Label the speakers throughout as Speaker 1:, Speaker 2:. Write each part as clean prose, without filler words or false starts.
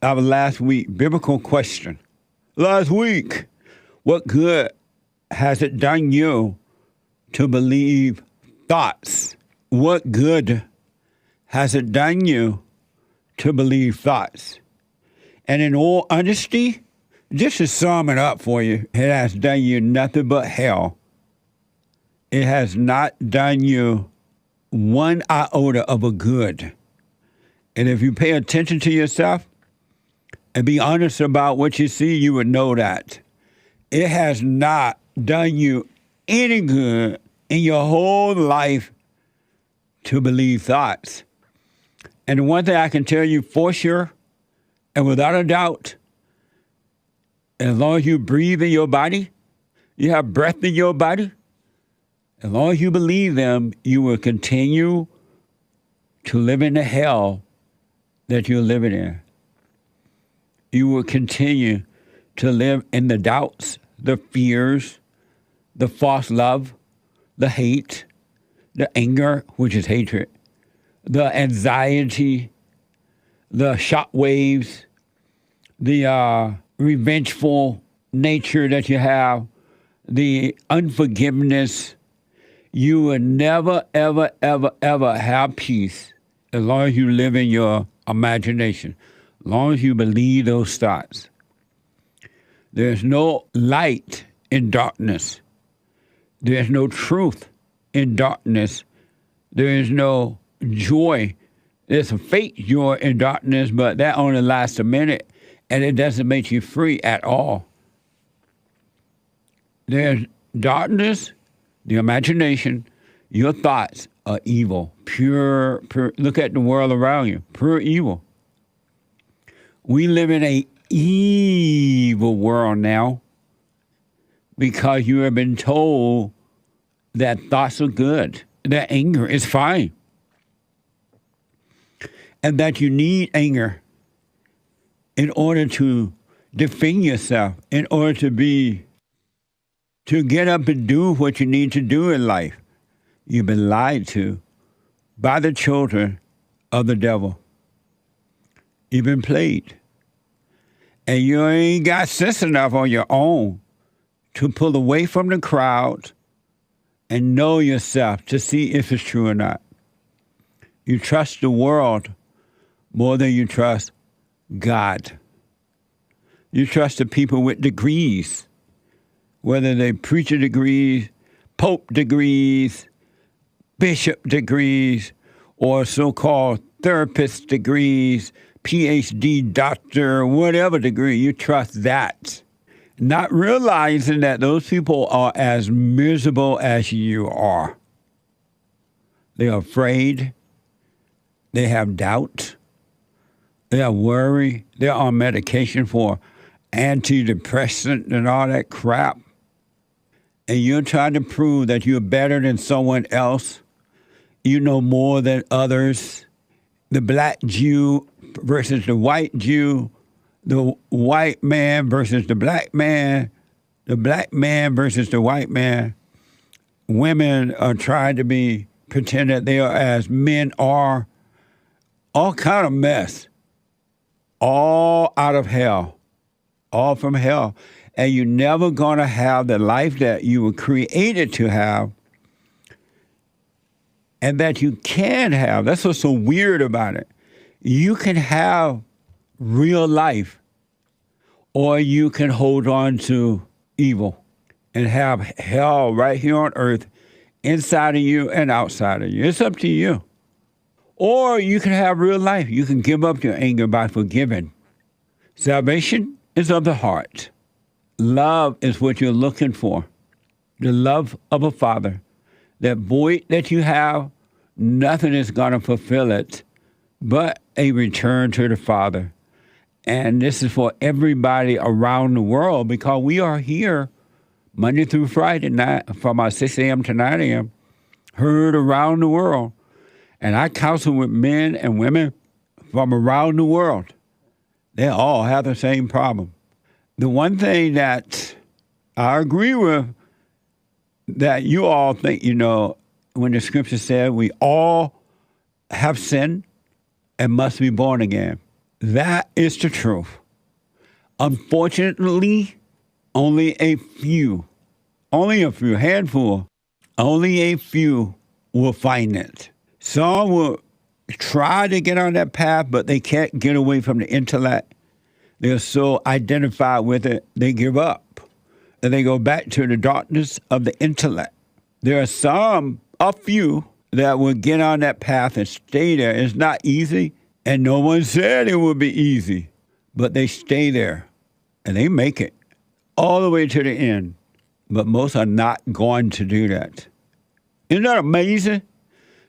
Speaker 1: our last week biblical question. Last week, what good has it done you to believe thoughts? What good has it done you to believe thoughts? And in all honesty, just to sum it up for you, it has done you nothing but hell. It has not done you one iota of a good. And if you pay attention to yourself and be honest about what you see, you would know that. It has not done you any good in your whole life to believe thoughts. And the one thing I can tell you for sure, and without a doubt, as long as you breathe in your body, you have breath in your body, as long as you believe them, you will continue to live in the hell that you're living in. You will continue to live in the doubts, the fears, the false love, the hate, the anger, which is hatred, the anxiety, the shock waves, the revengeful nature that you have, the unforgiveness. You will never, ever, ever, ever have peace as long as you live in your imagination, as long as you believe those thoughts. There's no light in darkness. There's no truth in darkness. There is no joy. There's a fake joy in darkness, but that only lasts a minute, and it doesn't make you free at all. There's darkness, the imagination, your thoughts are evil, pure. Look at the world around you, pure evil. We live in an evil world now because you have been told that thoughts are good, that anger is fine, and that you need anger in order to defend yourself, in order to get up and do what you need to do in life. You've been lied to by the children of the devil. You've been played. And you ain't got sense enough on your own to pull away from the crowd and know yourself to see if it's true or not. You trust the world more than you trust God. You trust the people with degrees, whether they preacher degrees, pope degrees, bishop degrees, or so-called therapist degrees, PhD doctor, whatever degree, you trust that. Not realizing that those people are as miserable as you are. They are afraid. They have doubt. They are worried. They're on medication for antidepressant and all that crap. And you're trying to prove that you're better than someone else. You know more than others. The black Jew versus the white Jew, the white man versus the black man versus the white man. Women are trying to pretend that they are as men are. All kind of mess. All out of hell. All from hell. And you're never going to have the life that you were created to have and that you can have. That's what's so weird about it. You can have real life, or you can hold on to evil and have hell right here on earth, inside of you and outside of you. It's up to you. Or you can have real life. You can give up your anger by forgiving. Salvation is of the heart. Love is what you're looking for. The love of a father. That void that you have, nothing is going to fulfill it but a return to the Father. And this is for everybody around the world, because we are here Monday through Friday night from 6 a.m. to 9 a.m., heard around the world. And I counsel with men and women from around the world. They all have the same problem. The one thing that I agree with, that you all think, when the scripture said we all have sinned and must be born again. That is the truth. Unfortunately, only a handful, only a few will find it. Some will try to get on that path, but they can't get away from the intellect. They're so identified with it, they give up. And they go back to the darkness of the intellect. There are a few, that will get on that path and stay there. It's not easy, and no one said it would be easy, but they stay there, and they make it all the way to the end. But most are not going to do that. Isn't that amazing?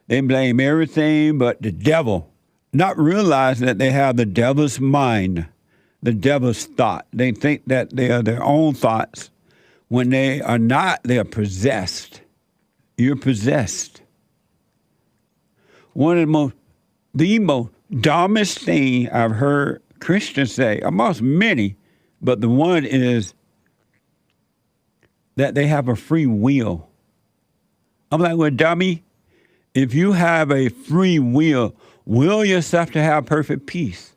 Speaker 1: They blame everything but the devil, not realizing that they have the devil's mind, the devil's thought. They think that they are their own thoughts. When they are not, they are possessed. You're possessed. One of the most dumbest thing I've heard Christians say, amongst many, but the one is that they have a free will. I'm like, well, dummy, if you have a free will yourself to have perfect peace.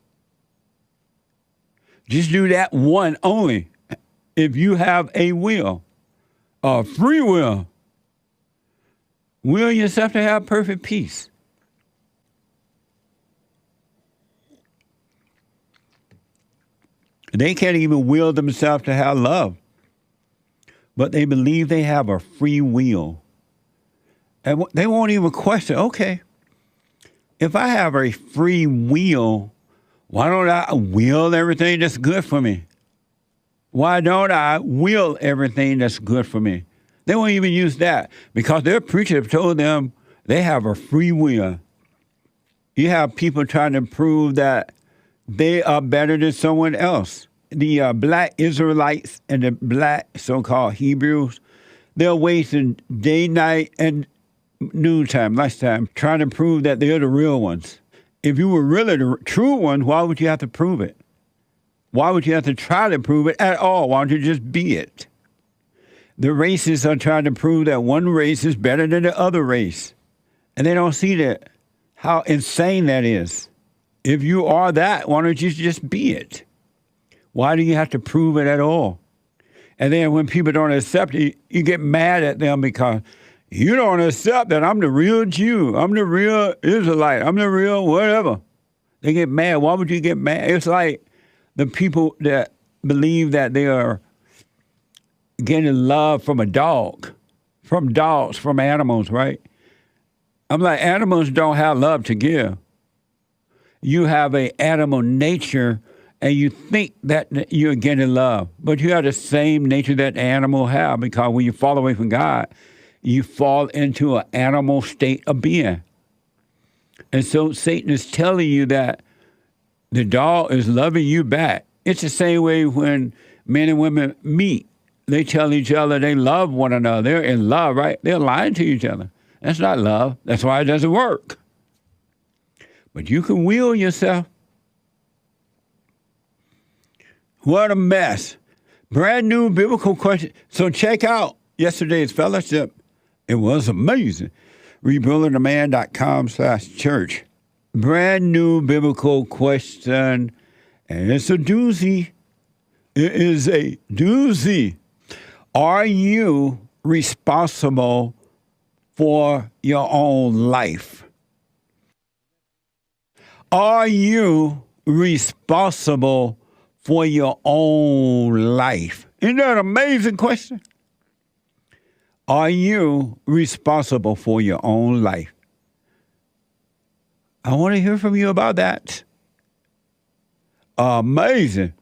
Speaker 1: Just do that one only. If you have a will, a free will yourself to have perfect peace. They can't even will themselves to have love, but they believe they have a free will. And they won't even question, okay, if I have a free will, why don't I will everything that's good for me? Why don't I will everything that's good for me? They won't even use that because their preacher have told them they have a free will. You have people trying to prove that they are better than someone else. The black Israelites and the black so-called Hebrews, they're wasting day, night, and noontime, lunchtime, trying to prove that they're the real ones. If you were really the true one, why would you have to prove it? Why would you have to try to prove it at all? Why don't you just be it? The races are trying to prove that one race is better than the other race. And they don't see that, how insane that is. If you are that, why don't you just be it? Why do you have to prove it at all? And then when people don't accept it, you get mad at them because you don't accept that I'm the real Jew. I'm the real Israelite. I'm the real whatever. They get mad. Why would you get mad? It's like the people that believe that they are getting love from a dog, from dogs, from animals, right? I'm like, animals don't have love to give. You have an animal nature, and you think that you're getting love, but you have the same nature that the animal have, because when you fall away from God, you fall into an animal state of being. And so Satan is telling you that the dog is loving you back. It's the same way when men and women meet. They tell each other they love one another. They're in love, right? They're lying to each other. That's not love. That's why it doesn't work. But you can will yourself. What a mess. Brand new biblical question. So check out yesterday's fellowship. It was amazing. rebuildingtheman.com/church. Brand new biblical question. And it's a doozy. It is a doozy. Are you responsible for your own life? Are you responsible for your own life? Isn't that an amazing question? Are you responsible for your own life? I want to hear from you about that. Amazing.